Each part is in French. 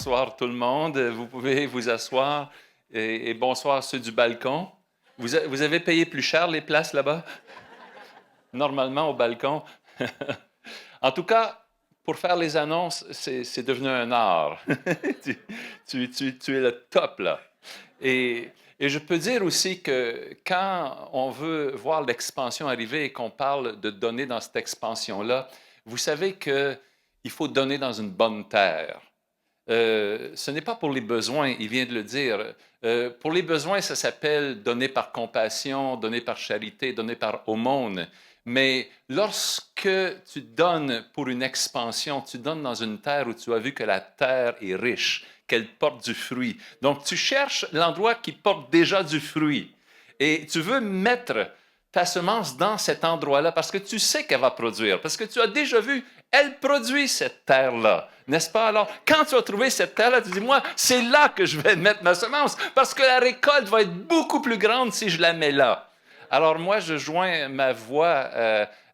Bonsoir tout le monde. Vous pouvez vous asseoir. Et bonsoir à ceux du balcon. Vous avez payé plus cher les places là-bas? Normalement au balcon. En tout cas, pour faire les annonces, c'est devenu un art. Tu es le top là. Et je peux dire aussi que quand on veut voir l'expansion arriver et qu'on parle de donner dans cette expansion-là, vous savez qu'il faut donner dans une bonne terre. Ce n'est pas pour les besoins, il vient de le dire. Pour les besoins, ça s'appelle donner par compassion, donner par charité, donner par aumône. Mais lorsque tu donnes pour une expansion, tu donnes dans une terre où tu as vu que la terre est riche, qu'elle porte du fruit. Donc, tu cherches l'endroit qui porte déjà du fruit. Et tu veux mettre ta semence dans cet endroit-là parce que tu sais qu'elle va produire, parce que tu as déjà vu, elle produit cette terre-là, n'est-ce pas? Alors, quand tu as trouvé cette terre-là, tu dis, moi, c'est là que je vais mettre ma semence parce que la récolte va être beaucoup plus grande si je la mets là. Alors, moi, je joins ma voix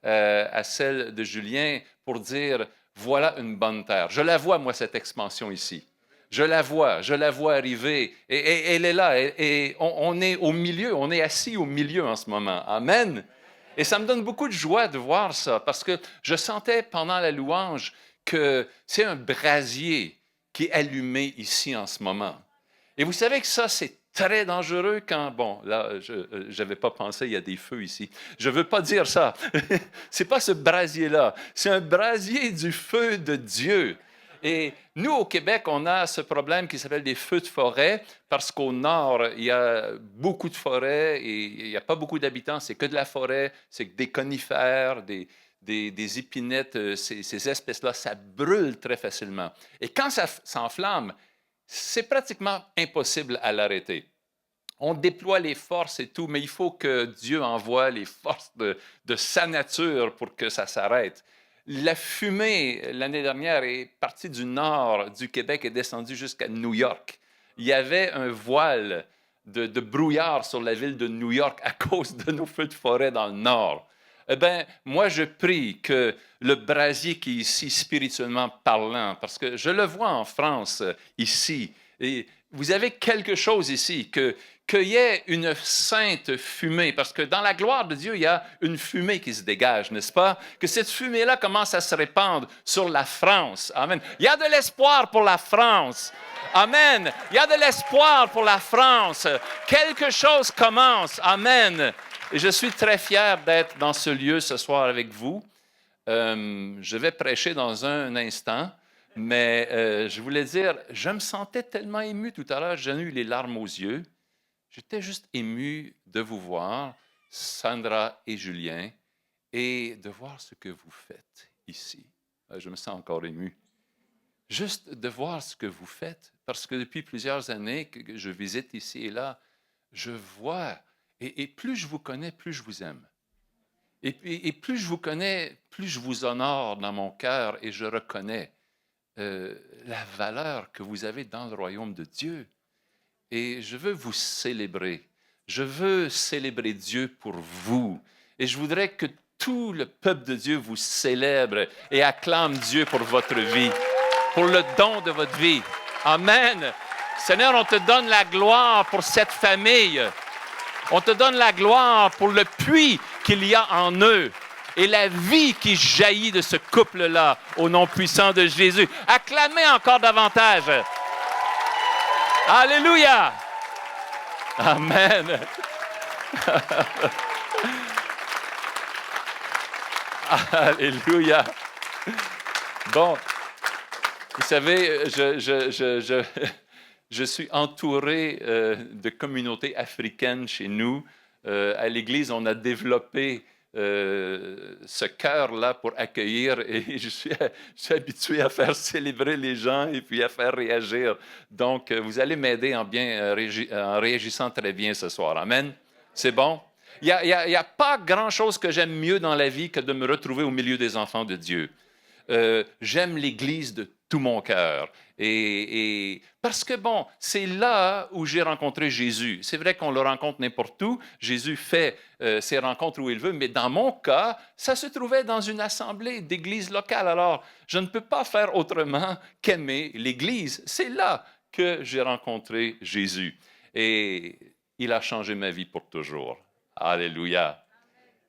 à celle de Julien pour dire, voilà une bonne terre. Je la vois, moi, cette expansion ici. Je la vois arriver, et elle est là, et on est au milieu, on est assis au milieu en ce moment. Amen. Et ça me donne beaucoup de joie de voir ça, parce que je sentais pendant la louange que c'est un brasier qui est allumé ici en ce moment. Et vous savez que ça, c'est très dangereux quand, bon, là, je n'avais pas pensé, il y a des feux ici. Je ne veux pas dire ça. C'est pas ce brasier-là, c'est un brasier du feu de Dieu. Et nous, au Québec, on a ce problème qui s'appelle des feux de forêt, parce qu'au nord, il y a beaucoup de forêts et il n'y a pas beaucoup d'habitants, c'est que de la forêt, c'est que des conifères, des épinettes, ces espèces-là, ça brûle très facilement. Et quand ça s'enflamme, c'est pratiquement impossible à l'arrêter. On déploie les forces et tout, mais il faut que Dieu envoie les forces de sa nature pour que ça s'arrête. La fumée, l'année dernière, est partie du nord du Québec et descendue jusqu'à New York. Il y avait un voile de brouillard sur la ville de New York à cause de nos feux de forêt dans le nord. Eh bien, moi, je prie que le brasier qui est ici, spirituellement parlant, parce que je le vois en France, ici, et vous avez quelque chose ici, qu'il y ait une sainte fumée, parce que dans la gloire de Dieu, il y a une fumée qui se dégage, n'est-ce pas? Que cette fumée-là commence à se répandre sur la France. Amen. Il y a de l'espoir pour la France. Amen. Il y a de l'espoir pour la France. Quelque chose commence. Amen. Et je suis très fier d'être dans ce lieu ce soir avec vous. Je vais prêcher dans un instant. Mais je voulais dire, je me sentais tellement ému tout à l'heure, j'en ai eu les larmes aux yeux. J'étais juste ému de vous voir, Sandra et Julien, et de voir ce que vous faites ici. Je me sens encore ému. Juste de voir ce que vous faites, parce que depuis plusieurs années que je visite ici et là, je vois, et plus je vous connais, plus je vous aime. Et plus je vous connais, plus je vous honore dans mon cœur et je reconnais la valeur que vous avez dans le royaume de Dieu. Et je veux vous célébrer. Je veux célébrer Dieu pour vous. Et je voudrais que tout le peuple de Dieu vous célèbre et acclame Dieu pour votre vie, pour le don de votre vie. Amen. Seigneur, on te donne la gloire pour cette famille. On te donne la gloire pour le puits qu'il y a en eux et la vie qui jaillit de ce couple-là au nom puissant de Jésus. Acclamez encore davantage. Alléluia. Amen. Alléluia. Bon, vous savez, je suis entouré de communautés africaines chez nous. À l'Église, on a développé ce cœur-là pour accueillir et je suis habitué à faire célébrer les gens et puis à faire réagir. Donc, vous allez m'aider en réagissant très bien ce soir. Amen. C'est bon? Il n'y a pas grand-chose que j'aime mieux dans la vie que de me retrouver au milieu des enfants de Dieu. J'aime l'Église de tout mon cœur. Et parce que, bon, c'est là où j'ai rencontré Jésus. C'est vrai qu'on le rencontre n'importe où. Jésus fait ses rencontres où il veut, mais dans mon cas, ça se trouvait dans une assemblée d'église locale. Alors, je ne peux pas faire autrement qu'aimer l'Église. C'est là que j'ai rencontré Jésus. Et il a changé ma vie pour toujours. Alléluia.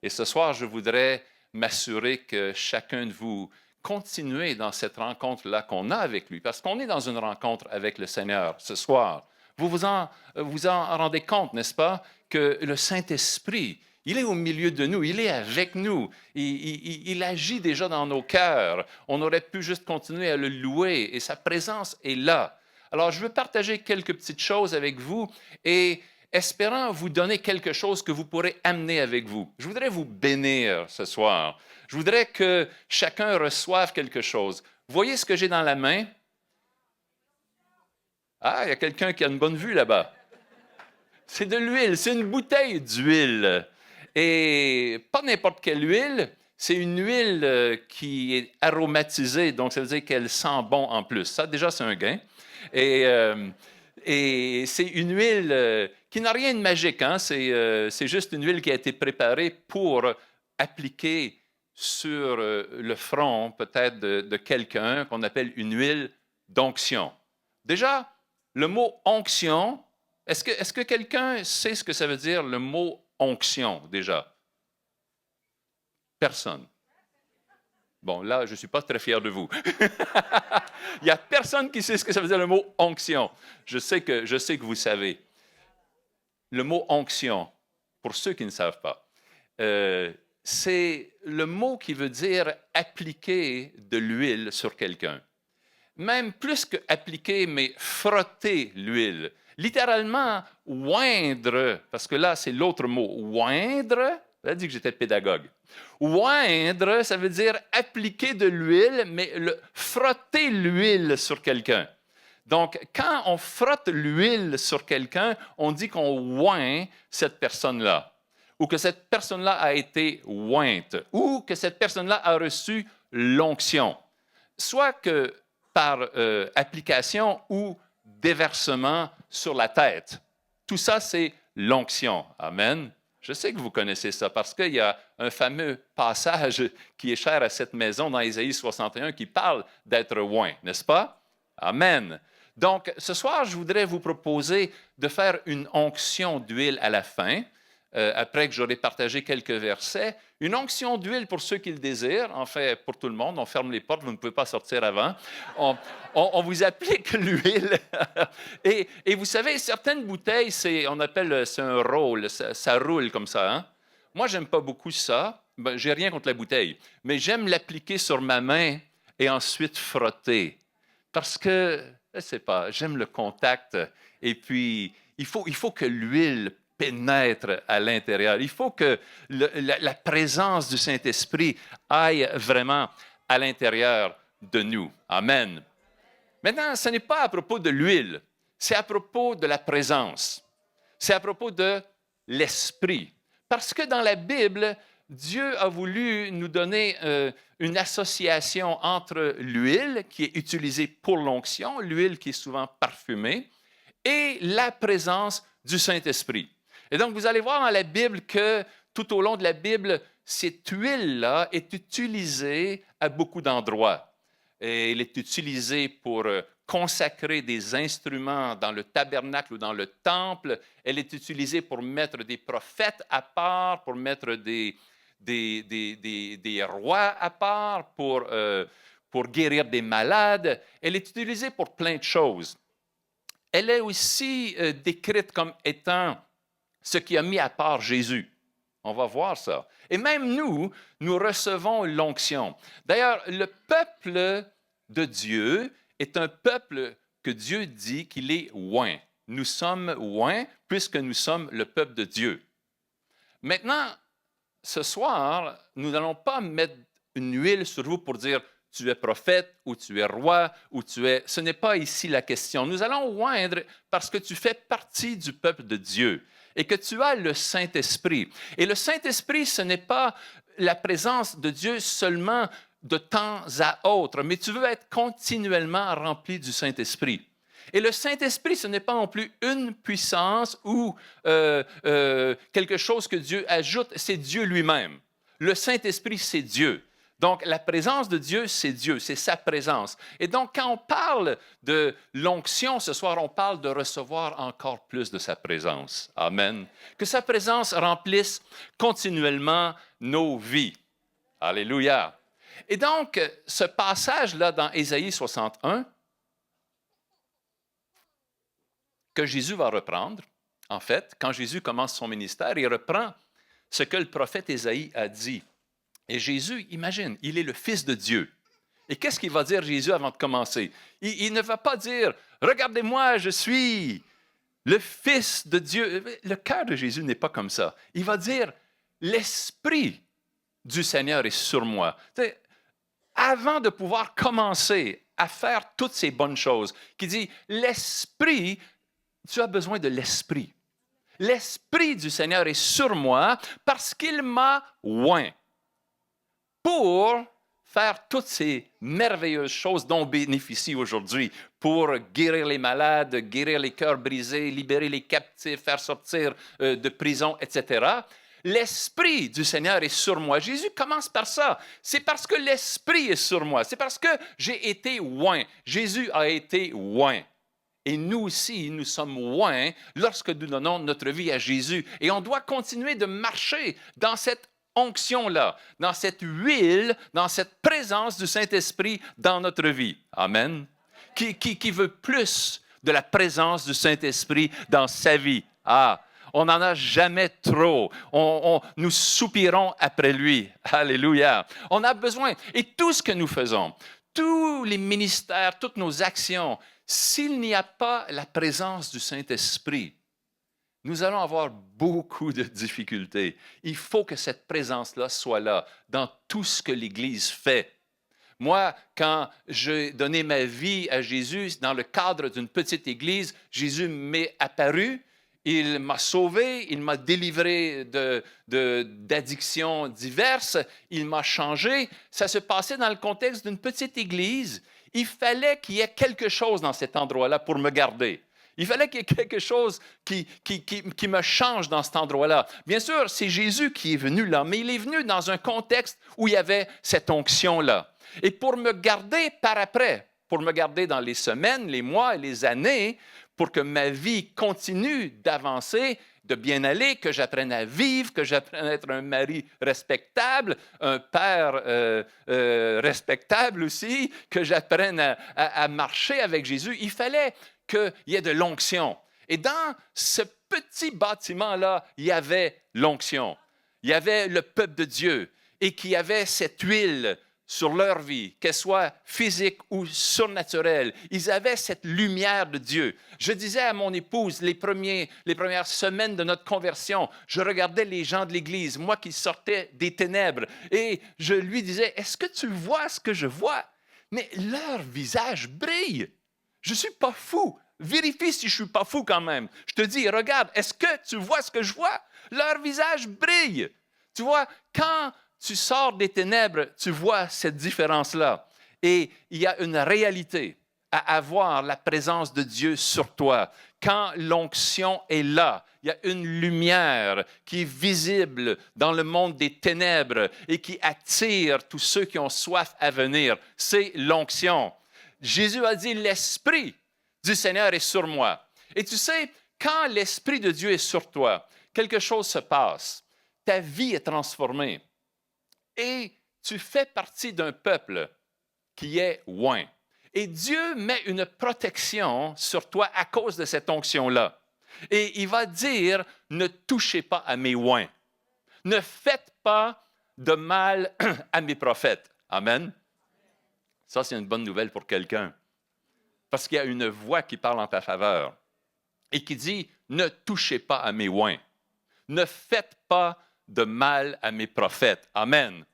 Et ce soir, je voudrais m'assurer que chacun de vous continuez dans cette rencontre-là qu'on a avec lui, parce qu'on est dans une rencontre avec le Seigneur ce soir. Vous en rendez compte, n'est-ce pas, que le Saint-Esprit, il est au milieu de nous, il est avec nous, il agit déjà dans nos cœurs. On aurait pu juste continuer à le louer et sa présence est là. Alors, je veux partager quelques petites choses avec vous et espérant vous donner quelque chose que vous pourrez amener avec vous. Je voudrais vous bénir ce soir. Je voudrais que chacun reçoive quelque chose. Vous voyez ce que j'ai dans la main? Ah, il y a quelqu'un qui a une bonne vue là-bas. C'est de l'huile, c'est une bouteille d'huile. Et pas n'importe quelle huile, c'est une huile qui est aromatisée, donc ça veut dire qu'elle sent bon en plus. Ça, déjà, c'est un gain. Et c'est une huile qui n'a rien de magique. Hein? C'est juste une huile qui a été préparée pour appliquer sur le front peut-être de quelqu'un qu'on appelle une huile d'onction. Déjà, le mot onction, est-ce que quelqu'un sait ce que ça veut dire le mot onction déjà? Personne. Bon, là, je ne suis pas très fier de vous. Il n'y a personne qui sait ce que ça veut dire le mot onction. Je sais que vous savez. Le mot onction, pour ceux qui ne savent pas, c'est le mot qui veut dire appliquer de l'huile sur quelqu'un. Même plus que appliquer, mais frotter l'huile. Littéralement, oindre, parce que là, c'est l'autre mot. Oindre, elle a dit que j'étais pédagogue. Oindre, ça veut dire appliquer de l'huile, mais frotter l'huile sur quelqu'un. Donc, quand on frotte l'huile sur quelqu'un, on dit qu'on oint cette personne-là, ou que cette personne-là a été ointe, ou que cette personne-là a reçu l'onction. Soit que par application ou déversement sur la tête. Tout ça, c'est l'onction. Amen. Je sais que vous connaissez ça parce qu'il y a un fameux passage qui est cher à cette maison dans Ésaïe 61 qui parle d'être oint, n'est-ce pas? Amen. Donc, ce soir, je voudrais vous proposer de faire une onction d'huile à la fin, après que j'aurai partagé quelques versets. Une onction d'huile pour ceux qui le désirent, en fait, pour tout le monde. On ferme les portes, vous ne pouvez pas sortir avant. On vous applique l'huile. et vous savez, certaines bouteilles, c'est un roll, ça roule comme ça. Hein? Moi, je n'aime pas beaucoup ça. Ben, je n'ai rien contre la bouteille, mais j'aime l'appliquer sur ma main et ensuite frotter. Parce que, je ne sais pas, j'aime le contact. Et puis, il faut que l'huile pénètre à l'intérieur. Il faut que la présence du Saint-Esprit aille vraiment à l'intérieur de nous. Amen. Maintenant, ce n'est pas à propos de l'huile, c'est à propos de la présence. C'est à propos de l'Esprit. Parce que dans la Bible, Dieu a voulu nous donner une association entre l'huile qui est utilisée pour l'onction, l'huile qui est souvent parfumée, et la présence du Saint-Esprit. Et donc, vous allez voir dans la Bible que tout au long de la Bible, cette huile-là est utilisée à beaucoup d'endroits. Et elle est utilisée pour consacrer des instruments dans le tabernacle ou dans le temple. Elle est utilisée pour mettre des prophètes à part, pour mettre des rois à part, pour guérir des malades. Elle est utilisée pour plein de choses. Elle est aussi décrite comme étant ce qui a mis à part Jésus. On va voir ça. Et même nous recevons l'onction. D'ailleurs, le peuple de Dieu est un peuple que Dieu dit qu'il est oint. Nous sommes oints puisque nous sommes le peuple de Dieu. Maintenant, ce soir, nous n'allons pas mettre une huile sur vous pour dire tu es prophète ou tu es roi ou tu es... Ce n'est pas ici la question. Nous allons oindre parce que tu fais partie du peuple de Dieu et que tu as le Saint-Esprit. Et le Saint-Esprit, ce n'est pas la présence de Dieu seulement de temps à autre, mais tu veux être continuellement rempli du Saint-Esprit. Et le Saint-Esprit, ce n'est pas non plus une puissance ou quelque chose que Dieu ajoute, c'est Dieu lui-même. Le Saint-Esprit, c'est Dieu. Donc, la présence de Dieu, c'est sa présence. Et donc, quand on parle de l'onction ce soir, on parle de recevoir encore plus de sa présence. Amen. Que sa présence remplisse continuellement nos vies. Alléluia. Et donc, ce passage-là dans Ésaïe 61, que Jésus va reprendre, en fait, quand Jésus commence son ministère, il reprend ce que le prophète Ésaïe a dit. Et Jésus, imagine, il est le Fils de Dieu. Et qu'est-ce qu'il va dire Jésus avant de commencer? Il ne va pas dire « Regardez-moi, je suis le Fils de Dieu ». Le cœur de Jésus n'est pas comme ça. Il va dire « L'Esprit du Seigneur est sur moi ». Avant de pouvoir commencer à faire toutes ces bonnes choses, qui dit « L'Esprit, tu as besoin de l'Esprit. L'Esprit du Seigneur est sur moi parce qu'il m'a oint. » Pour faire toutes ces merveilleuses choses dont on bénéficie aujourd'hui, pour guérir les malades, guérir les cœurs brisés, libérer les captifs, faire sortir de prison, etc. L'Esprit du Seigneur est sur moi. Jésus commence par ça. C'est parce que l'Esprit est sur moi. C'est parce que j'ai été oint. Jésus a été oint. Et nous aussi, nous sommes oints lorsque nous donnons notre vie à Jésus. Et on doit continuer de marcher dans cette onction-là, dans cette huile, dans cette présence du Saint-Esprit dans notre vie. Amen. Qui veut plus de la présence du Saint-Esprit dans sa vie? Ah, on n'en a jamais trop. Nous soupirons après lui. Alléluia. On a besoin. Et tout ce que nous faisons, tous les ministères, toutes nos actions, s'il n'y a pas la présence du Saint-Esprit, nous allons avoir beaucoup de difficultés. Il faut que cette présence-là soit là dans tout ce que l'Église fait. Moi, quand j'ai donné ma vie à Jésus dans le cadre d'une petite Église, Jésus m'est apparu, il m'a sauvé, il m'a délivré d'addictions diverses, il m'a changé. Ça se passait dans le contexte d'une petite Église. Il fallait qu'il y ait quelque chose dans cet endroit-là pour me garder. Il fallait qu'il y ait quelque chose qui me change dans cet endroit-là. Bien sûr, c'est Jésus qui est venu là, mais il est venu dans un contexte où il y avait cette onction-là. Et pour me garder par après, pour me garder dans les semaines, les mois et les années, pour que ma vie continue d'avancer, de bien aller, que j'apprenne à vivre, que j'apprenne à être un mari respectable, un père respectable aussi, que j'apprenne à marcher avec Jésus, il fallait qu'il y ait de l'onction. Et dans ce petit bâtiment-là, il y avait l'onction. Il y avait le peuple de Dieu et qui avait cette huile sur leur vie, qu'elle soit physique ou surnaturelle. Ils avaient cette lumière de Dieu. Je disais à mon épouse, les premières semaines de notre conversion, je regardais les gens de l'Église, moi qui sortais des ténèbres, et je lui disais, est-ce que tu vois ce que je vois? Mais leur visage brille. Je ne suis pas fou. Vérifie si je ne suis pas fou quand même. Je te dis, regarde, est-ce que tu vois ce que je vois? Leur visage brille. Tu vois, quand tu sors des ténèbres, tu vois cette différence-là. Et il y a une réalité à avoir la présence de Dieu sur toi. Quand l'onction est là, il y a une lumière qui est visible dans le monde des ténèbres et qui attire tous ceux qui ont soif à venir. C'est l'onction. Jésus a dit, l'Esprit du Seigneur est sur moi. Et tu sais, quand l'Esprit de Dieu est sur toi, quelque chose se passe. Ta vie est transformée. Et tu fais partie d'un peuple qui est oint. Et Dieu met une protection sur toi à cause de cette onction-là. Et il va dire, ne touchez pas à mes oints. Ne faites pas de mal à mes prophètes. Amen. Ça, c'est une bonne nouvelle pour quelqu'un. Parce qu'il y a une voix qui parle en ta faveur et qui dit, ne touchez pas à mes oints. Ne faites pas de mal à mes prophètes. Amen.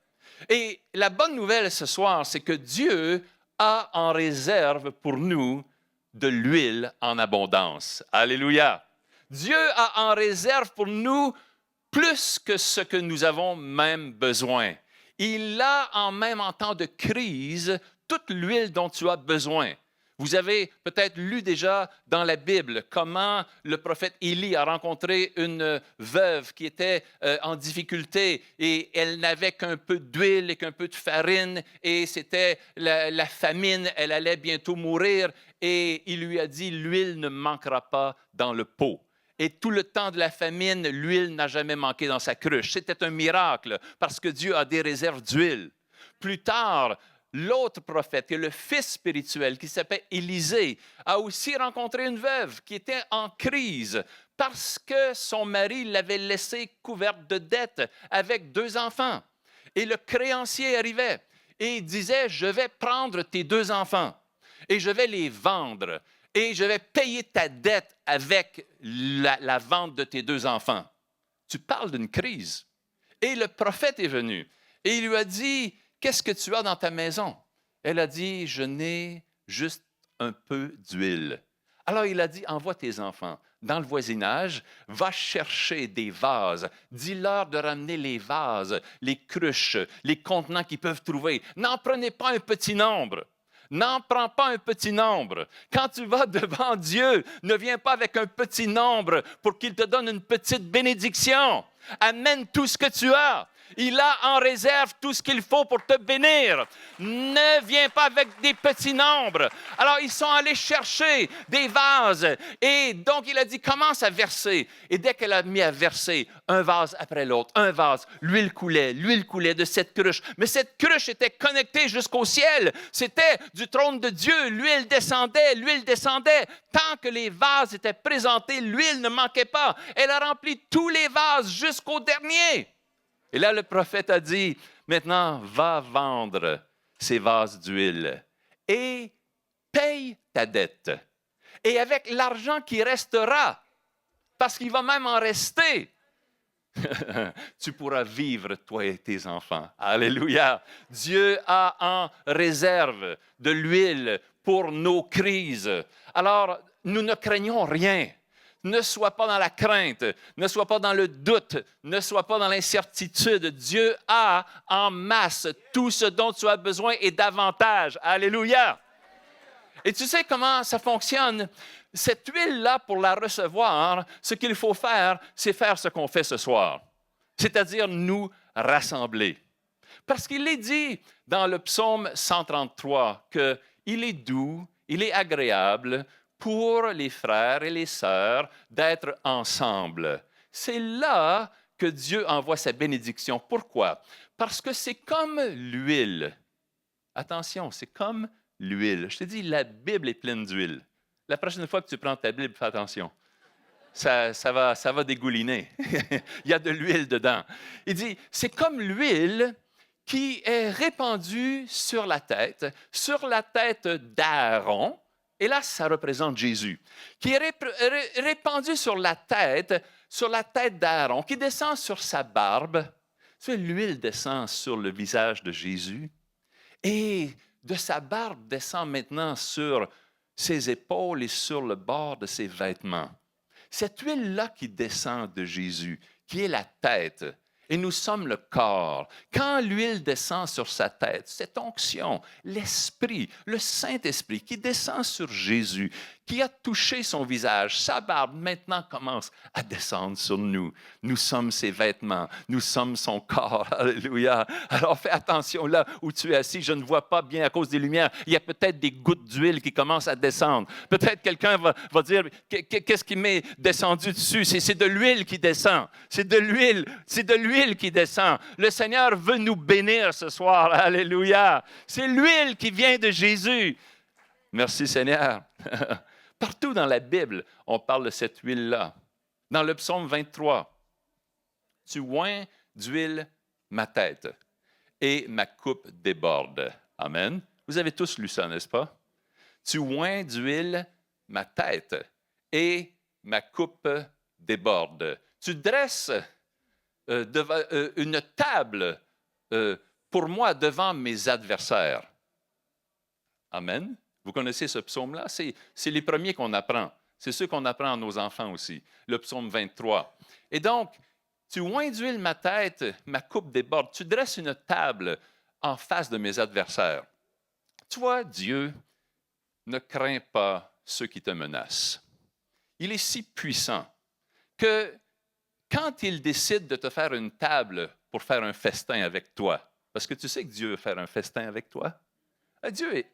Et la bonne nouvelle ce soir, c'est que Dieu a en réserve pour nous de l'huile en abondance. Alléluia. Dieu a en réserve pour nous plus que ce que nous avons même besoin. Il a en même en temps de crise toute l'huile dont tu as besoin. Vous avez peut-être lu déjà dans la Bible comment le prophète Élie a rencontré une veuve qui était en difficulté et elle n'avait qu'un peu d'huile et qu'un peu de farine et c'était la famine, elle allait bientôt mourir et il lui a dit « l'huile ne manquera pas dans le pot ». Et tout le temps de la famine, l'huile n'a jamais manqué dans sa cruche. C'était un miracle parce que Dieu a des réserves d'huile. Plus tard, l'autre prophète, qui est le fils spirituel, qui s'appelle Élisée, a aussi rencontré une veuve qui était en crise parce que son mari l'avait laissée couverte de dettes avec 2 enfants. Et le créancier arrivait et il disait, je vais prendre tes 2 enfants et je vais les vendre et je vais payer ta dette avec la vente de tes 2 enfants. Tu parles d'une crise. Et le prophète est venu et il lui a dit, qu'est-ce que tu as dans ta maison? Elle a dit, je n'ai juste un peu d'huile. Alors il a dit, envoie tes enfants dans le voisinage, va chercher des vases, dis-leur de ramener les vases, les cruches, les contenants qu'ils peuvent trouver. N'en prenez pas un petit nombre. N'en prends pas un petit nombre. Quand tu vas devant Dieu, ne viens pas avec un petit nombre pour qu'il te donne une petite bénédiction. Amène tout ce que tu as. Il a en réserve tout ce qu'il faut pour te bénir. Ne viens pas avec des petits nombres. Alors, ils sont allés chercher des vases. Et donc, il a dit, commence à verser. Et dès qu'elle a mis à verser, un vase après l'autre, un vase, l'huile coulait de cette cruche. Mais cette cruche était connectée jusqu'au ciel. C'était du trône de Dieu. L'huile descendait. Tant que les vases étaient présentés, l'huile ne manquait pas. Elle a rempli tous les vases jusqu'au dernier. Et là, le prophète a dit, maintenant, va vendre ces vases d'huile et paye ta dette. Et avec l'argent qui restera, parce qu'il va même en rester, tu pourras vivre, toi et tes enfants. Alléluia! Dieu a en réserve de l'huile pour nos crises. Alors, nous ne craignons rien. Ne sois pas dans la crainte, ne sois pas dans le doute, ne sois pas dans l'incertitude. Dieu a en masse tout ce dont tu as besoin et davantage. Alléluia! Et tu sais comment ça fonctionne? Cette huile-là, pour la recevoir, ce qu'il faut faire, c'est faire ce qu'on fait ce soir, c'est-à-dire nous rassembler. Parce qu'il est dit dans le psaume 133 qu'il est doux, il est agréable pour les frères et les sœurs d'être ensemble. C'est là que Dieu envoie sa bénédiction. Pourquoi? Parce que c'est comme l'huile. Attention, c'est comme l'huile. Je te dis, la Bible est pleine d'huile. La prochaine fois que tu prends ta Bible, fais attention. Ça va dégouliner. Il y a de l'huile dedans. Il dit, c'est comme l'huile qui est répandue sur la tête d'Aaron. Et là, ça représente Jésus, qui est répandu sur la tête d'Aaron, qui descend sur sa barbe. Tu sais, l'huile descend sur le visage de Jésus. Et de sa barbe descend maintenant sur ses épaules et sur le bord de ses vêtements. Cette huile-là qui descend de Jésus, qui est la tête, et nous sommes le corps. Quand l'huile descend sur sa tête, cette onction, l'Esprit, le Saint-Esprit qui descend sur Jésus, qui a touché son visage, sa barbe maintenant commence à descendre sur nous. Nous sommes ses vêtements, nous sommes son corps. Alléluia. Alors fais attention là où tu es assis, je ne vois pas bien à cause des lumières. Il y a peut-être des gouttes d'huile qui commencent à descendre. Peut-être quelqu'un va dire, qu'est-ce qui m'est descendu dessus? C'est de l'huile qui descend. C'est de l'huile qui descend. Le Seigneur veut nous bénir ce soir. Alléluia. C'est l'huile qui vient de Jésus. Merci Seigneur. Partout dans la Bible, on parle de cette huile-là. Dans le psaume 23, « Tu oins d'huile ma tête et ma coupe déborde. » Amen. Vous avez tous lu ça, n'est-ce pas? « Tu oins d'huile ma tête et ma coupe déborde. » Tu dresses une table pour moi devant mes adversaires. Amen. Vous connaissez ce psaume-là? C'est les premiers qu'on apprend. C'est ceux qu'on apprend à nos enfants aussi, le psaume 23. Et donc, Tu oins d'huile ma tête, ma coupe déborde. Tu dresses une table en face de mes adversaires. Toi, Dieu, ne crains pas ceux qui te menacent. Il est si puissant que quand il décide de te faire une table pour faire un festin avec toi, parce que tu sais que Dieu veut faire un festin avec toi, Dieu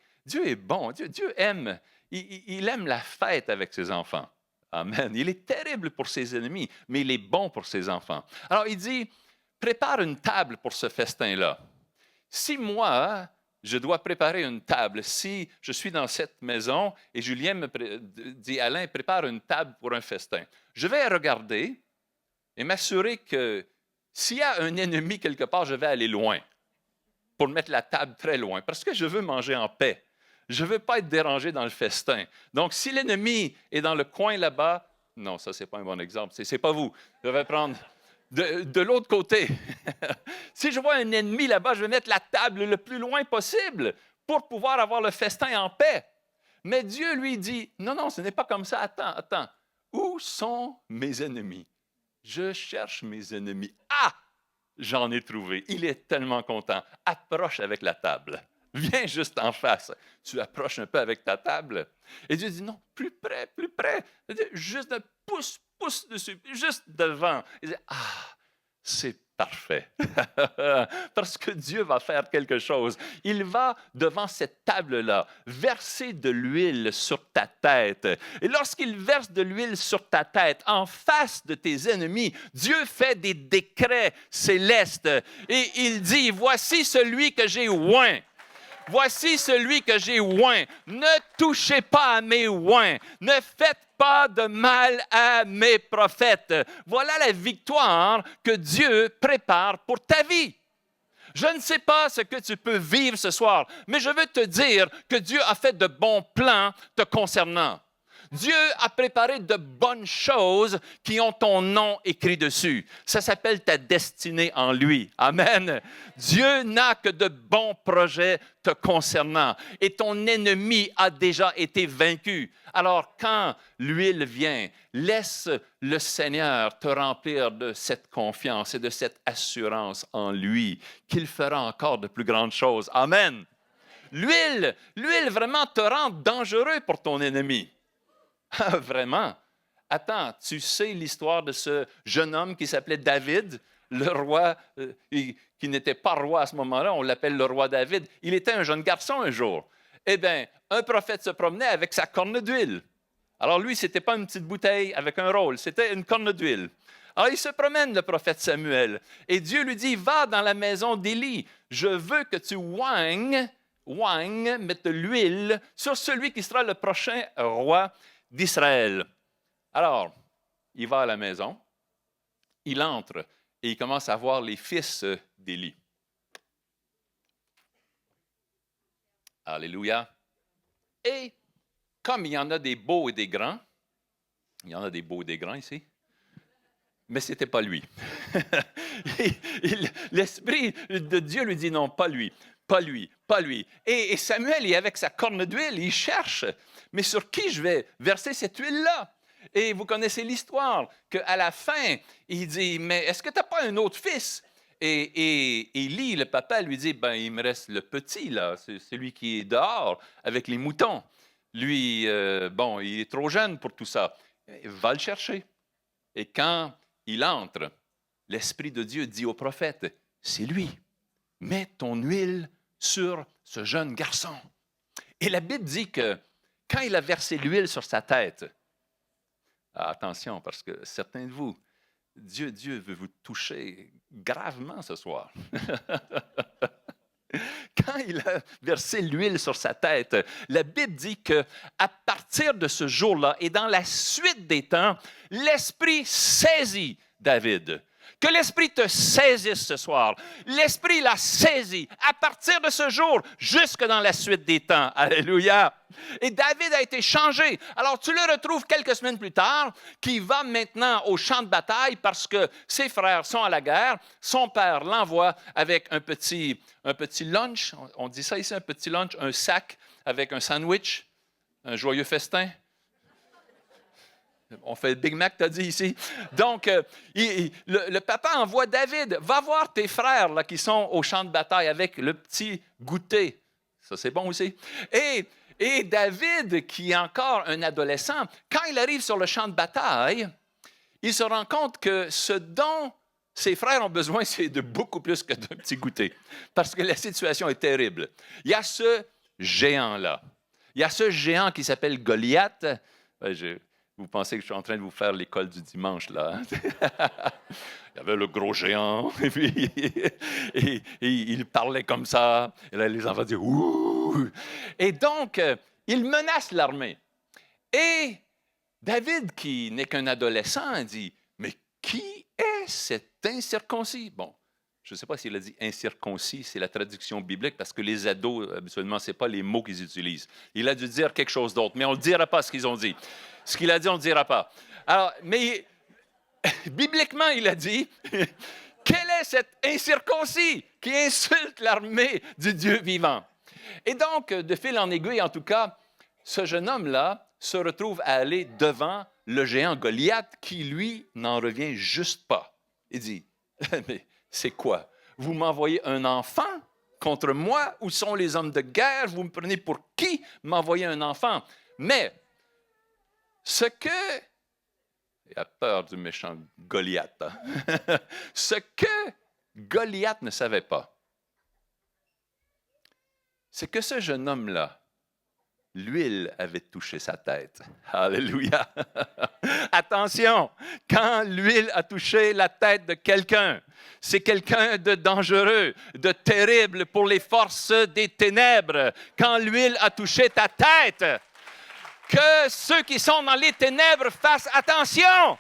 est bon, Dieu aime, il aime la fête avec ses enfants. Amen. Il est terrible pour ses ennemis, mais il est bon pour ses enfants. Alors il dit, prépare une table pour ce festin-là. Si moi, je dois préparer une table, si je suis dans cette maison et Julien me dit, Alain, prépare une table pour un festin, je vais regarder et m'assurer que s'il y a un ennemi quelque part, je vais aller loin pour mettre la table très loin, parce que je veux manger en paix. Je ne veux pas être dérangé dans le festin. Donc, si l'ennemi est dans le coin là-bas, non, ça, ce n'est pas un bon exemple. Ce n'est pas vous. Je vais prendre de l'autre côté. Si je vois un ennemi là-bas, je vais mettre la table le plus loin possible pour pouvoir avoir le festin en paix. Mais Dieu lui dit, non, non, ce n'est pas comme ça. Attends. Où sont mes ennemis? Je cherche mes ennemis. Ah! J'en ai trouvé. Il est tellement content. Approche avec la table. Viens juste en face. Tu approches un peu avec ta table. Et Dieu dit, non, plus près, plus près. Juste pousse dessus, juste devant. Il dit, c'est parfait. Parce que Dieu va faire quelque chose. Il va, devant cette table-là, verser de l'huile sur ta tête. Et lorsqu'il verse de l'huile sur ta tête, en face de tes ennemis, Dieu fait des décrets célestes. Et il dit, voici celui que j'ai oint. Voici celui que j'ai oint. Ne touchez pas à mes oints. Ne faites pas de mal à mes prophètes. Voilà la victoire que Dieu prépare pour ta vie. Je ne sais pas ce que tu peux vivre ce soir, mais je veux te dire que Dieu a fait de bons plans te concernant. Dieu a préparé de bonnes choses qui ont ton nom écrit dessus. Ça s'appelle ta destinée en lui. Amen. Dieu n'a que de bons projets te concernant et ton ennemi a déjà été vaincu. Alors, quand l'huile vient, laisse le Seigneur te remplir de cette confiance et de cette assurance en lui qu'il fera encore de plus grandes choses. Amen. L'huile vraiment te rend dangereux pour ton ennemi. Ah, vraiment? Attends, tu sais l'histoire de ce jeune homme qui s'appelait David, le roi, qui n'était pas roi à ce moment-là, on l'appelle le roi David. Il était un jeune garçon un jour. Eh bien, un prophète se promenait avec sa corne d'huile. Alors lui, ce n'était pas une petite bouteille avec un rôle, c'était une corne d'huile. Alors il se promène, le prophète Samuel, et Dieu lui dit, va dans la maison d'Élie, je veux que tu oignes, mette de l'huile sur celui qui sera le prochain roi d'Israël. Alors, il va à la maison, il entre et il commence à voir les fils d'Élie. Alléluia. Et comme il y en a des beaux et des grands, il y en a des beaux et des grands ici, mais ce n'était pas lui. L'Esprit de Dieu lui dit non, pas lui, pas lui, pas lui. Et Samuel est avec sa corne d'huile, il cherche. Mais sur qui je vais verser cette huile-là? Et vous connaissez l'histoire, qu'à la fin, il dit, mais est-ce que tu n'as pas un autre fils? Et Élie, le papa, lui dit, ben, il me reste le petit, là, c'est celui qui est dehors avec les moutons. Lui, bon, il est trop jeune pour tout ça. Va le chercher. Et quand il entre, l'Esprit de Dieu dit au prophète, c'est lui, mets ton huile sur ce jeune garçon. Et la Bible dit que quand il a versé l'huile sur sa tête, attention, parce que certains de vous, Dieu veut vous toucher gravement ce soir. Quand il a versé l'huile sur sa tête, la Bible dit qu'à partir de ce jour-là et dans la suite des temps, l'Esprit saisit David. Que l'Esprit te saisisse ce soir. L'Esprit l'a saisi à partir de ce jour jusque dans la suite des temps. Alléluia. Et David a été changé. Alors tu le retrouves quelques semaines plus tard, qui va maintenant au champ de bataille parce que ses frères sont à la guerre. Son père l'envoie avec un petit lunch. On dit ça ici, un petit lunch, un sac avec un sandwich, un joyeux festin. On fait le Big Mac, t'as dit ici. Donc, le papa envoie David, va voir tes frères là, qui sont au champ de bataille avec le petit goûter. Ça, c'est bon aussi. Et David, qui est encore un adolescent, quand il arrive sur le champ de bataille, il se rend compte que ce dont ses frères ont besoin, c'est de beaucoup plus que d'un petit goûter. Parce que la situation est terrible. Il y a ce géant-là. Il y a ce géant qui s'appelle Goliath. Vous pensez que je suis en train de vous faire l'école du dimanche, là. Hein? Il y avait le gros géant, et puis il parlait comme ça. Et là, les enfants disaient « Ouh! » Et donc, il menace l'armée. Et David, qui n'est qu'un adolescent, dit « Mais qui est cet incirconcis? » Bon, je ne sais pas s'il a dit « incirconcis », c'est la traduction biblique, parce que les ados, habituellement, ce n'est pas les mots qu'ils utilisent. Il a dû dire quelque chose d'autre, mais on ne dira pas ce qu'ils ont dit. Ce qu'il a dit, on ne dira pas. Alors, mais bibliquement, il a dit « Quel est cet incirconcis qui insulte l'armée du Dieu vivant? » Et donc, de fil en aiguille, en tout cas, ce jeune homme-là se retrouve à aller devant le géant Goliath qui, lui, n'en revient juste pas. Il dit « Mais c'est quoi? Vous m'envoyez un enfant contre moi? Où sont les hommes de guerre? Vous me prenez pour qui m'envoyer un enfant? » Mais ce que... Il a peur du méchant Goliath. Hein? Ce que Goliath ne savait pas, c'est que ce jeune homme-là, l'huile avait touché sa tête. Alléluia! Attention, quand l'huile a touché la tête de quelqu'un, c'est quelqu'un de dangereux, de terrible pour les forces des ténèbres. Quand l'huile a touché ta tête, que ceux qui sont dans les ténèbres fassent attention.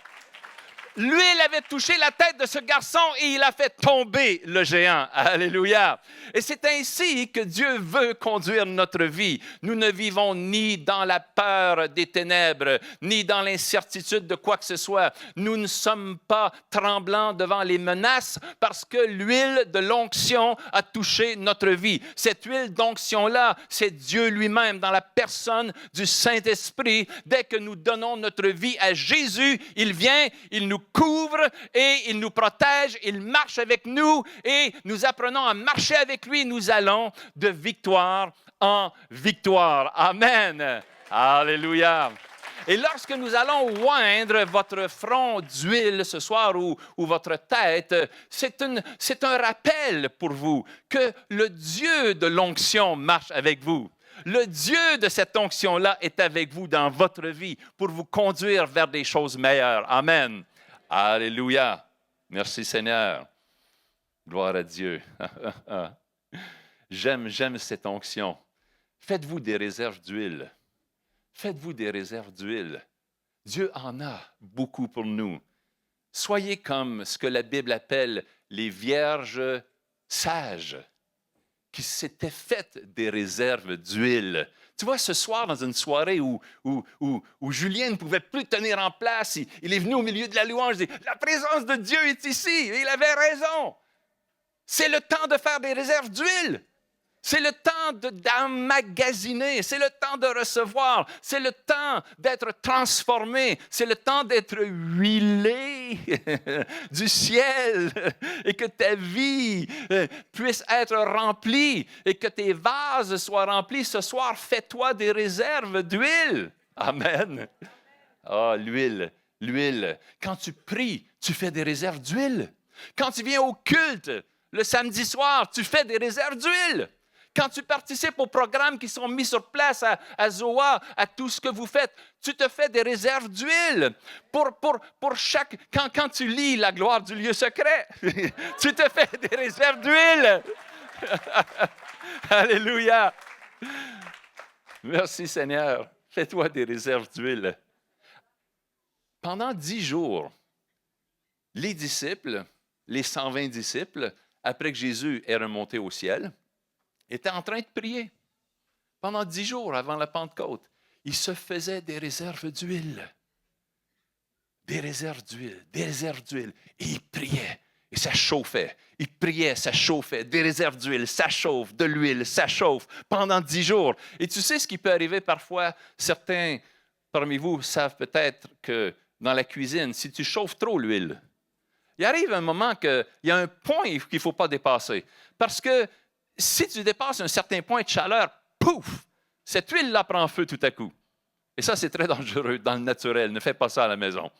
L'huile avait touché la tête de ce garçon et il a fait tomber le géant. Alléluia. Et c'est ainsi que Dieu veut conduire notre vie. Nous ne vivons ni dans la peur des ténèbres, ni dans l'incertitude de quoi que ce soit. Nous ne sommes pas tremblants devant les menaces parce que l'huile de l'onction a touché notre vie. Cette huile d'onction-là, c'est Dieu lui-même dans la personne du Saint-Esprit. Dès que nous donnons notre vie à Jésus, il vient, il nous couvre et il nous protège, il marche avec nous et nous apprenons à marcher avec lui. Nous allons de victoire en victoire. Amen. Alléluia. Et lorsque nous allons oindre votre front d'huile ce soir ou votre tête, c'est un rappel pour vous que le Dieu de l'onction marche avec vous. Le Dieu de cette onction-là est avec vous dans votre vie pour vous conduire vers des choses meilleures. Amen. Alléluia. Merci Seigneur. Gloire à Dieu. J'aime cette onction. Faites-vous des réserves d'huile. Faites-vous des réserves d'huile. Dieu en a beaucoup pour nous. Soyez comme ce que la Bible appelle les vierges sages, qui s'étaient faites des réserves d'huile. Tu vois, ce soir, dans une soirée où Julien ne pouvait plus tenir en place, il est venu au milieu de la louange et dit « La présence de Dieu est ici. » Et il avait raison. C'est le temps de faire des réserves d'huile. C'est le temps d'emmagasiner, c'est le temps de recevoir, c'est le temps d'être transformé, c'est le temps d'être huilé du ciel et que ta vie puisse être remplie et que tes vases soient remplis. Ce soir, fais-toi des réserves d'huile. Amen. Ah, l'huile. Quand tu pries, tu fais des réserves d'huile. Quand tu viens au culte, le samedi soir, tu fais des réserves d'huile. Quand tu participes aux programmes qui sont mis sur place à Zoa, à tout ce que vous faites, tu te fais des réserves d'huile. Pour chaque... Quand tu lis la gloire du lieu secret, tu te fais des réserves d'huile. Alléluia. Merci Seigneur. Fais-toi des réserves d'huile. Pendant 10 jours, les disciples, les 120 disciples, après que Jésus est remonté au ciel, étaient en train de prier pendant 10 jours avant la Pentecôte. Ils se faisaient des réserves d'huile. Des réserves d'huile. Et ils priaient et ça chauffait. Ils priaient, ça chauffait. Des réserves d'huile, ça chauffe. De l'huile, ça chauffe. Pendant 10 jours. Et tu sais ce qui peut arriver parfois? Certains parmi vous savent peut-être que dans la cuisine, si tu chauffes trop l'huile, il arrive un moment qu'il y a un point qu'il ne faut pas dépasser. Parce que si tu dépasses un certain point de chaleur, pouf, cette huile-là prend feu tout à coup. Et ça, c'est très dangereux dans le naturel. Ne faites pas ça à la maison.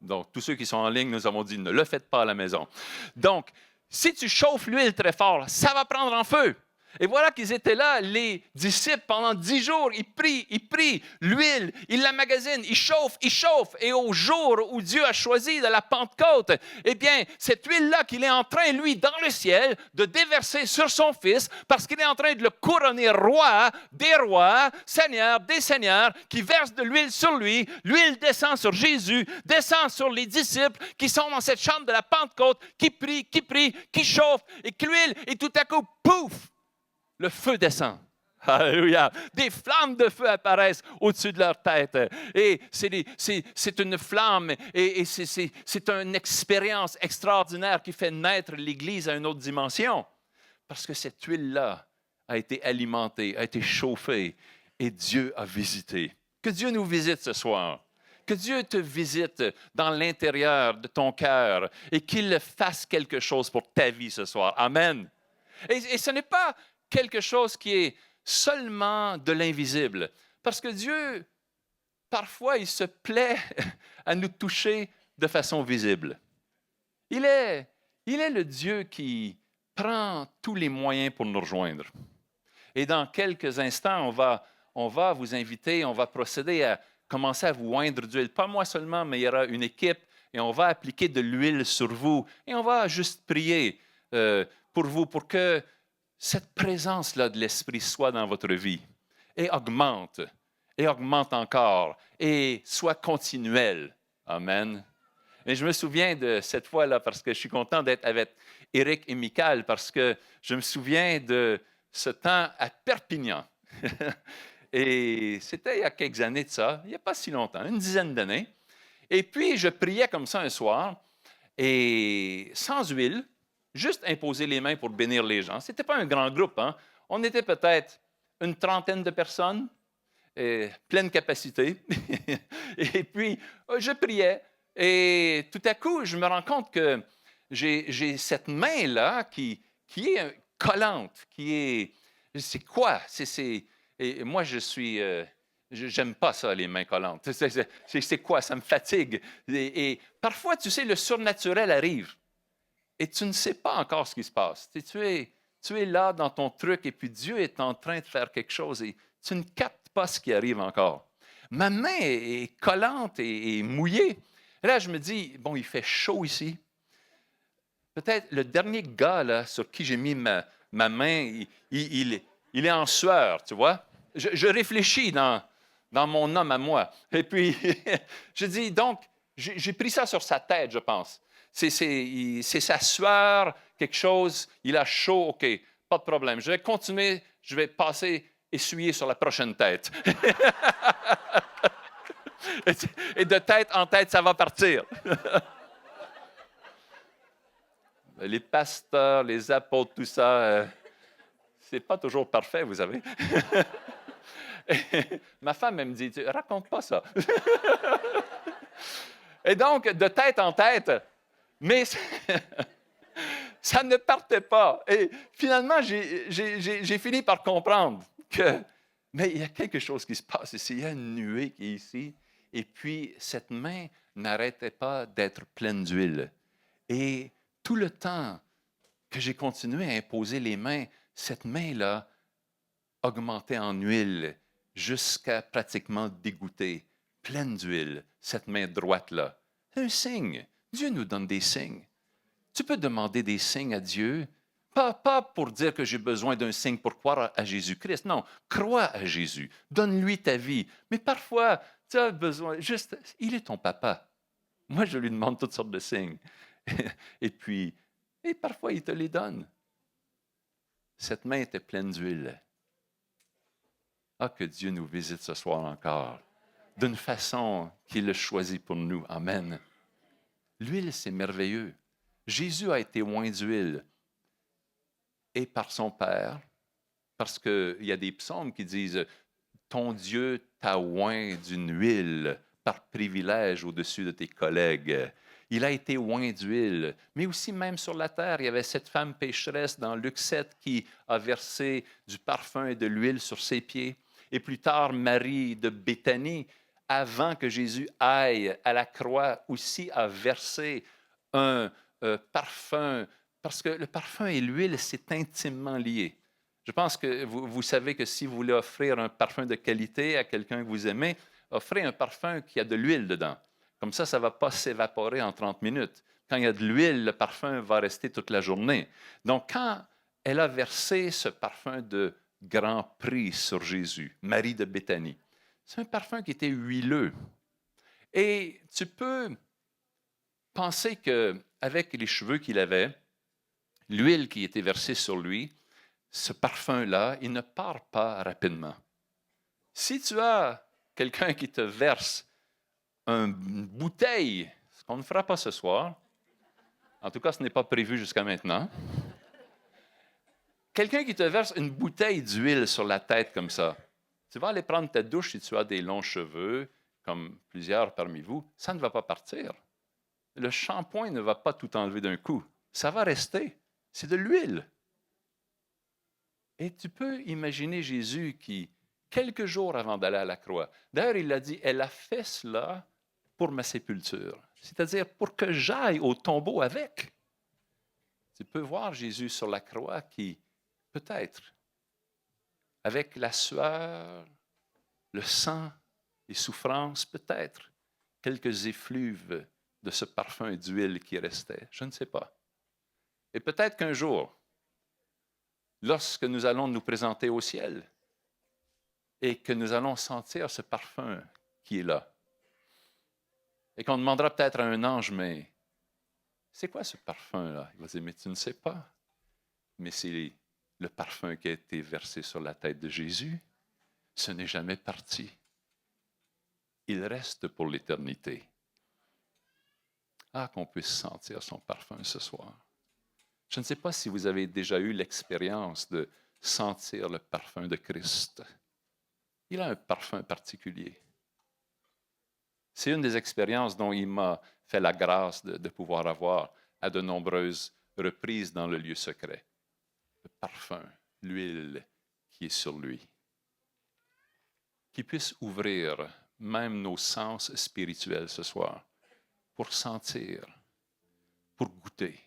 Donc, tous ceux qui sont en ligne, nous avons dit, ne le faites pas à la maison. Donc, si tu chauffes l'huile très fort, ça va prendre en feu. Et voilà qu'ils étaient là, les disciples, pendant 10 jours. Ils prient l'huile, ils la magasinent, ils chauffent. Et au jour où Dieu a choisi de la Pentecôte, eh bien, cette huile-là qu'il est en train, lui, dans le ciel, de déverser sur son Fils, parce qu'il est en train de le couronner roi des rois, Seigneur des seigneurs, qui verse de l'huile sur lui. L'huile descend sur Jésus, descend sur les disciples qui sont dans cette chambre de la Pentecôte, qui prient, qui chauffent, et que l'huile, et tout à coup, pouf! Le feu descend. Alléluia. Des flammes de feu apparaissent au-dessus de leur tête. Et c'est une flamme et c'est une expérience extraordinaire qui fait naître l'Église à une autre dimension. Parce que cette huile-là a été alimentée, a été chauffée et Dieu a visité. Que Dieu nous visite ce soir. Que Dieu te visite dans l'intérieur de ton cœur et qu'il fasse quelque chose pour ta vie ce soir. Amen. Et ce n'est pas quelque chose qui est seulement de l'invisible. Parce que Dieu, parfois, il se plaît à nous toucher de façon visible. Il est le Dieu qui prend tous les moyens pour nous rejoindre. Et dans quelques instants, on va vous inviter, on va procéder à commencer à vous oindre d'huile. Pas moi seulement, mais il y aura une équipe et on va appliquer de l'huile sur vous. Et on va juste prier pour vous, pour que cette présence-là de l'Esprit soit dans votre vie et augmente encore et soit continuelle. Amen. Et je me souviens de cette fois-là parce que je suis content d'être avec Éric et Michael parce que je me souviens de ce temps à Perpignan. Et c'était il y a quelques années de ça, il n'y a pas si longtemps, une dizaine d'années. Et puis, je priais comme ça un soir et sans huile, juste imposer les mains pour bénir les gens. Ce n'était pas un grand groupe. Hein? On était peut-être une trentaine de personnes, pleine capacité. Et puis, je priais. Et tout à coup, je me rends compte que j'ai cette main-là qui est collante, qui est... C'est quoi? Et moi, j'aime pas ça, les mains collantes. C'est quoi? Ça me fatigue. Et parfois, tu sais, le surnaturel arrive. Et tu ne sais pas encore ce qui se passe. Tu es là dans ton truc et puis Dieu est en train de faire quelque chose et tu ne captes pas ce qui arrive encore. Ma main est collante et mouillée. Et là, je me dis, bon, il fait chaud ici. Peut-être le dernier gars là, sur qui j'ai mis ma main, il est en sueur, tu vois. Je réfléchis dans mon homme à moi. Et puis, je dis, donc, j'ai pris ça sur sa tête, je pense. C'est sa sueur, quelque chose, il a chaud, OK, pas de problème. Je vais continuer, je vais passer, essuyer sur la prochaine tête. Et de tête en tête, ça va partir. Les pasteurs, les apôtres, tout ça, c'est pas toujours parfait, vous savez. Ma femme, elle me dit, raconte pas ça. Et donc, de tête en tête, mais ça ne partait pas. Et finalement, j'ai fini par comprendre que, mais il y a quelque chose qui se passe ici. Il y a une nuée qui est ici. Et puis, cette main n'arrêtait pas d'être pleine d'huile. Et tout le temps que j'ai continué à imposer les mains, cette main-là augmentait en huile jusqu'à pratiquement dégoûter, pleine d'huile, cette main droite-là. C'est un signe. Dieu nous donne des signes. Tu peux demander des signes à Dieu, pas pour dire que j'ai besoin d'un signe pour croire à Jésus-Christ. Non, crois à Jésus. Donne-lui ta vie. Mais parfois, tu as besoin, juste, il est ton papa. Moi, je lui demande toutes sortes de signes. Et parfois, il te les donne. Cette main était pleine d'huile. Ah, que Dieu nous visite ce soir encore, d'une façon qu'il a choisie pour nous. Amen. L'huile, c'est merveilleux. Jésus a été oint d'huile et par son Père, parce qu'il y a des psaumes qui disent « Ton Dieu t'a oint d'une huile par privilège au-dessus de tes collègues. Il a été oint d'huile. Mais aussi, même sur la terre, il y avait cette femme pécheresse dans Luc 7 qui a versé du parfum et de l'huile sur ses pieds. Et plus tard, Marie de Béthanie, avant que Jésus aille à la croix, aussi a versé un parfum, parce que le parfum et l'huile, c'est intimement lié. Je pense que vous savez que si vous voulez offrir un parfum de qualité à quelqu'un que vous aimez, offrez un parfum qui a de l'huile dedans. Comme ça ne va pas s'évaporer en 30 minutes. Quand il y a de l'huile, le parfum va rester toute la journée. Donc, quand elle a versé ce parfum de grand prix sur Jésus, Marie de Béthanie, c'est un parfum qui était huileux. Et tu peux penser qu'avec les cheveux qu'il avait, l'huile qui était versée sur lui, ce parfum-là, il ne part pas rapidement. Si tu as quelqu'un qui te verse une bouteille, ce qu'on ne fera pas ce soir, en tout cas, ce n'est pas prévu jusqu'à maintenant, quelqu'un qui te verse une bouteille d'huile sur la tête comme ça, tu vas aller prendre ta douche si tu as des longs cheveux, comme plusieurs parmi vous, ça ne va pas partir. Le shampoing ne va pas tout enlever d'un coup. Ça va rester. C'est de l'huile. Et tu peux imaginer Jésus qui, quelques jours avant d'aller à la croix, d'ailleurs, il a dit, elle a fait cela pour ma sépulture, c'est-à-dire pour que j'aille au tombeau avec. Tu peux voir Jésus sur la croix qui, peut-être, avec la sueur, le sang, les souffrances, peut-être, quelques effluves de ce parfum d'huile qui restait, je ne sais pas. Et peut-être qu'un jour, lorsque nous allons nous présenter au ciel et que nous allons sentir ce parfum qui est là, et qu'on demandera peut-être à un ange, mais c'est quoi ce parfum-là? Il va dire, mais tu ne sais pas. Mais c'est le parfum qui a été versé sur la tête de Jésus. Ce n'est jamais parti. Il reste pour l'éternité. Ah, qu'on puisse sentir son parfum ce soir. Je ne sais pas si vous avez déjà eu l'expérience de sentir le parfum de Christ. Il a un parfum particulier. C'est une des expériences dont il m'a fait la grâce de pouvoir avoir à de nombreuses reprises dans le lieu secret. Le parfum, l'huile qui est sur lui. Qui puisse ouvrir même nos sens spirituels ce soir pour sentir, pour goûter,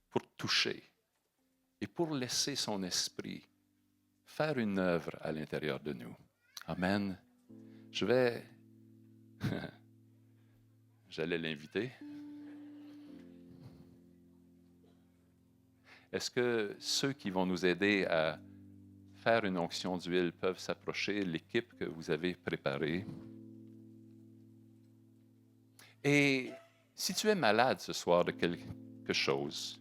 pour toucher et pour laisser son esprit faire une œuvre à l'intérieur de nous. Amen. J'allais l'inviter. Est-ce que ceux qui vont nous aider à faire une onction d'huile peuvent s'approcher, l'équipe que vous avez préparée? Et si tu es malade ce soir de quelque chose,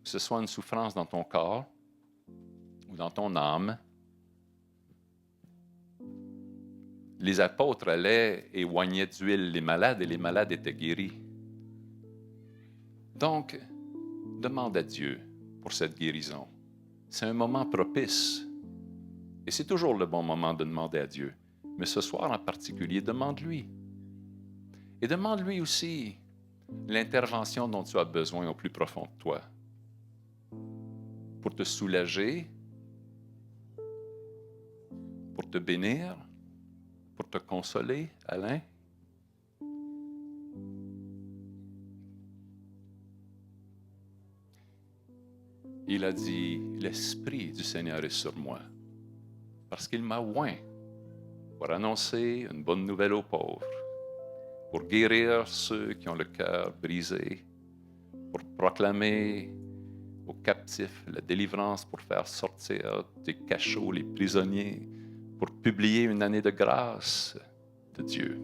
que ce soit une souffrance dans ton corps ou dans ton âme, les apôtres allaient et oignaient d'huile les malades et les malades étaient guéris. Donc, demande à Dieu pour cette guérison. C'est un moment propice. Et c'est toujours le bon moment de demander à Dieu. Mais ce soir en particulier, demande-lui. Et demande-lui aussi l'intervention dont tu as besoin au plus profond de toi. Pour te soulager, pour te bénir, pour te consoler, Alain. Il a dit, l'Esprit du Seigneur est sur moi, parce qu'il m'a oint pour annoncer une bonne nouvelle aux pauvres, pour guérir ceux qui ont le cœur brisé, pour proclamer aux captifs la délivrance, pour faire sortir des cachots les prisonniers, pour publier une année de grâce de Dieu.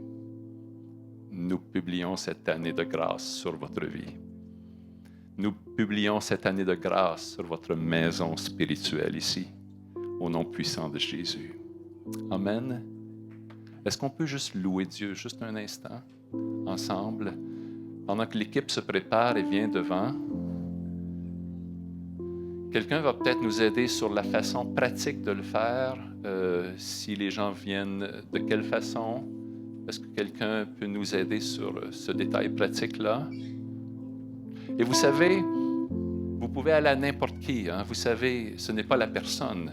Nous publions cette année de grâce sur votre vie. Nous publions cette année de grâce sur votre maison spirituelle ici, au nom puissant de Jésus. Amen. Est-ce qu'on peut juste louer Dieu juste un instant, ensemble, pendant que l'équipe se prépare et vient devant? Quelqu'un va peut-être nous aider sur la façon pratique de le faire, si les gens viennent, de quelle façon, Est-ce que quelqu'un peut nous aider sur ce détail pratique-là? Et vous savez, vous pouvez aller à n'importe qui. Hein? Vous savez, ce n'est pas la personne.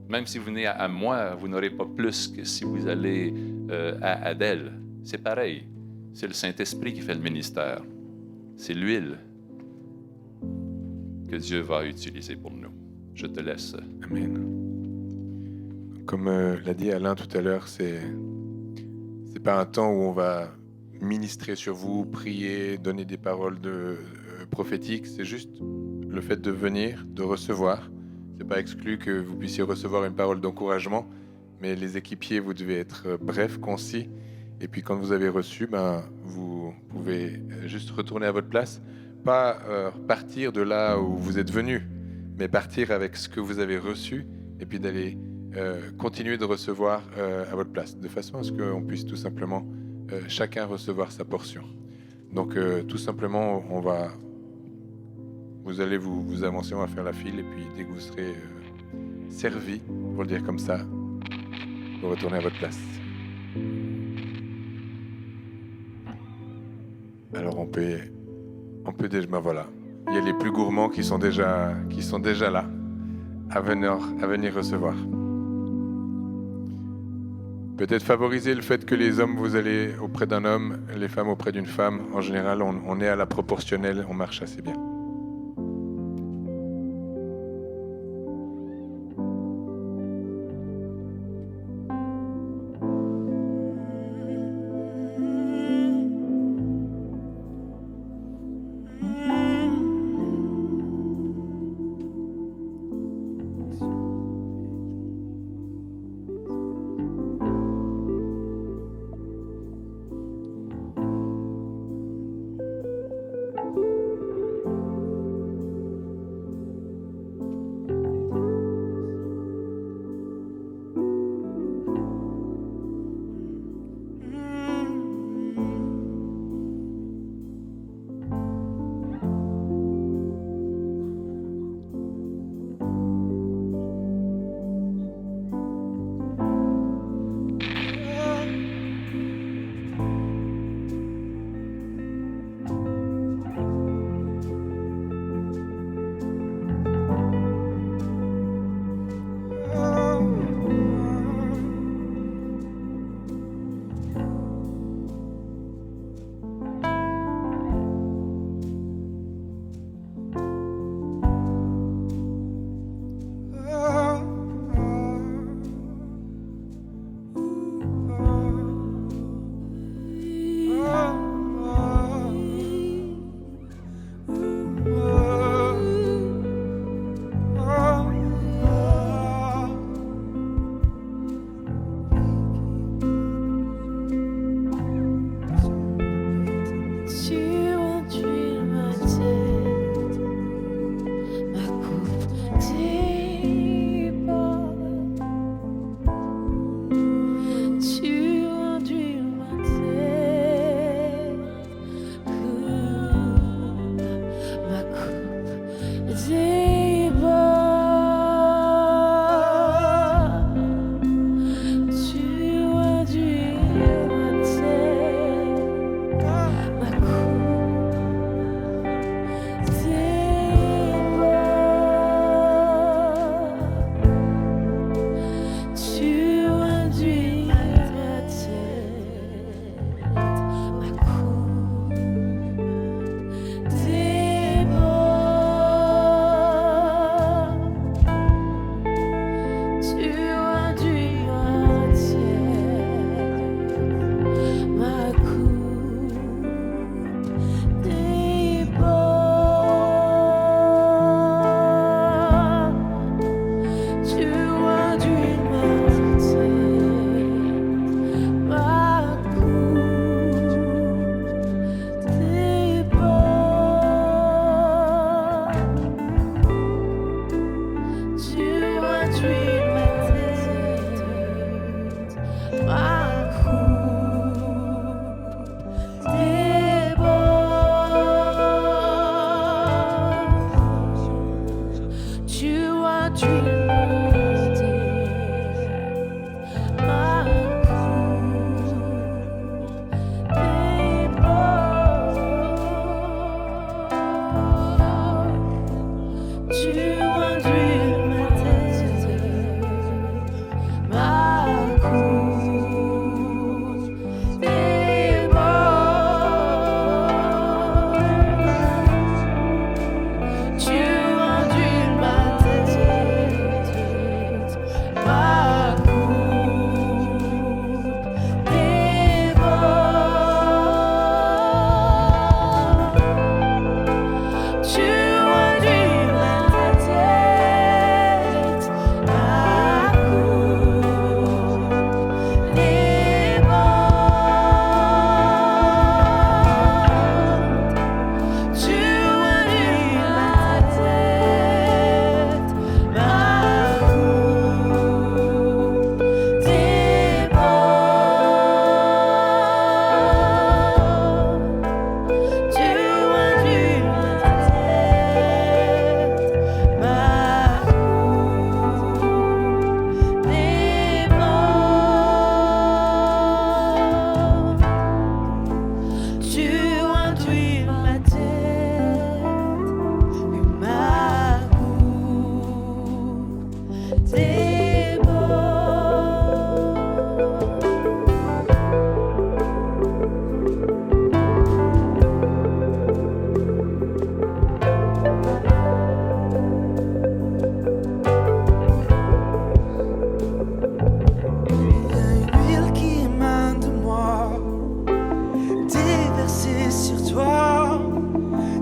Même si vous venez à moi, vous n'aurez pas plus que si vous allez à Adèle. C'est pareil. C'est le Saint-Esprit qui fait le ministère. C'est l'huile que Dieu va utiliser pour nous. Je te laisse. Amen. Comme l'a dit Alain tout à l'heure, c'est pas un temps où on va ministrer sur vous, prier, donner des paroles prophétiques. C'est juste le fait de venir, de recevoir. C'est pas exclu que vous puissiez recevoir une parole d'encouragement, mais les équipiers, vous devez être bref, concis. Et puis quand vous avez reçu, vous pouvez juste retourner à votre place, pas partir de là où vous êtes venu, mais partir avec ce que vous avez reçu, et puis d'aller continuer de recevoir à votre place, de façon à ce qu'on puisse tout simplement chacun recevoir sa portion. Donc tout simplement, vous allez vous avancer, on va faire la file, et puis dès que vous serez servi, pour le dire comme ça, vous retournez à votre place. Alors on peut déjà, voilà, il y a les plus gourmands qui sont déjà là, à venir recevoir. Peut-être favoriser le fait que les hommes, vous allez auprès d'un homme, les femmes auprès d'une femme. En général, on est à la proportionnelle, on marche assez bien.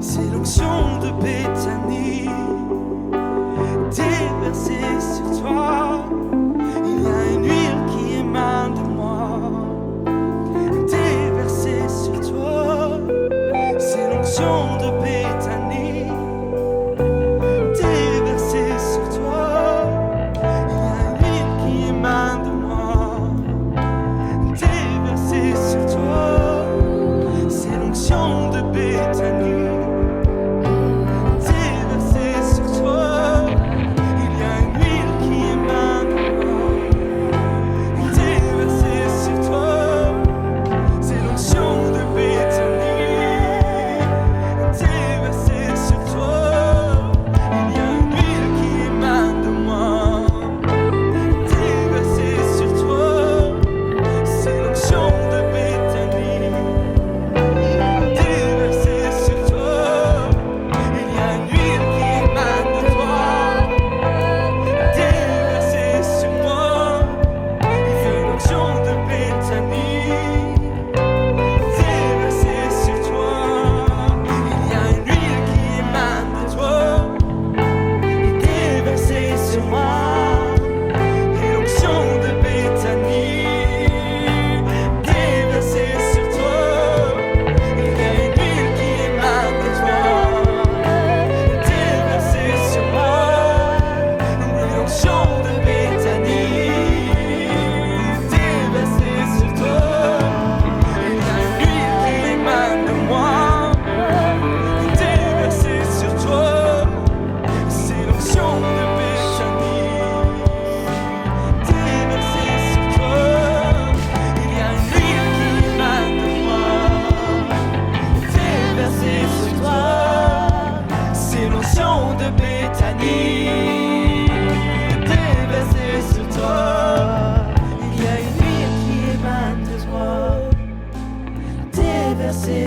c'est l'onction de Béthanie, déversée sur toi. Il y a une huile qui émane de moi, déversée sur toi, c'est l'onction de Béthanie, déversée sur toi. Il y a une huile qui émane de moi, déversée sur toi, c'est l'onction de Béthanie.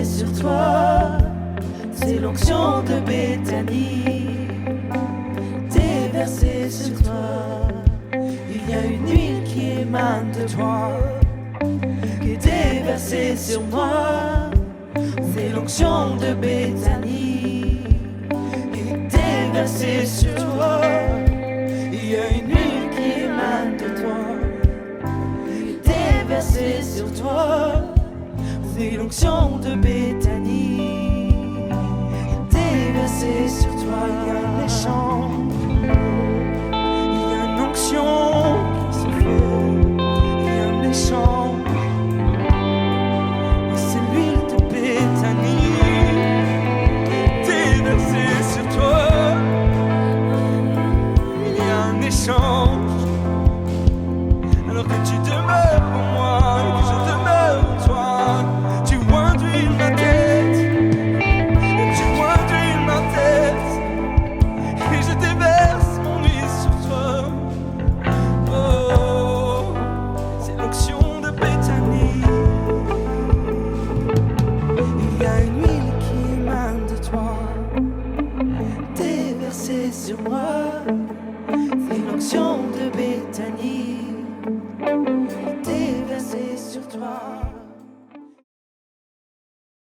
Sur toi, c'est l'onction de Béthanie, déversée sur toi. Il y a une huile qui émane de toi, qui est déversée sur moi. C'est l'onction de Béthanie, qui est déversée sur toi. Il y a une huile qui émane de toi, qui est déversée sur toi. C'est l'onction de Béthanie, déversée sur toi. Il y a un échange, il y a une onction qui se fait, il y a un échange, et c'est l'huile de Béthanie, déversée sur toi. Il y a un échange, alors que tu demeures pour moi et que je demeure en toi. Ma tête, et tu conduis ma tête, et je déverse mon huile sur toi. Oh, c'est l'onction de Béthanie. Il y a une huile qui émane de toi, déversée sur moi. C'est l'onction de Béthanie, déversée sur toi.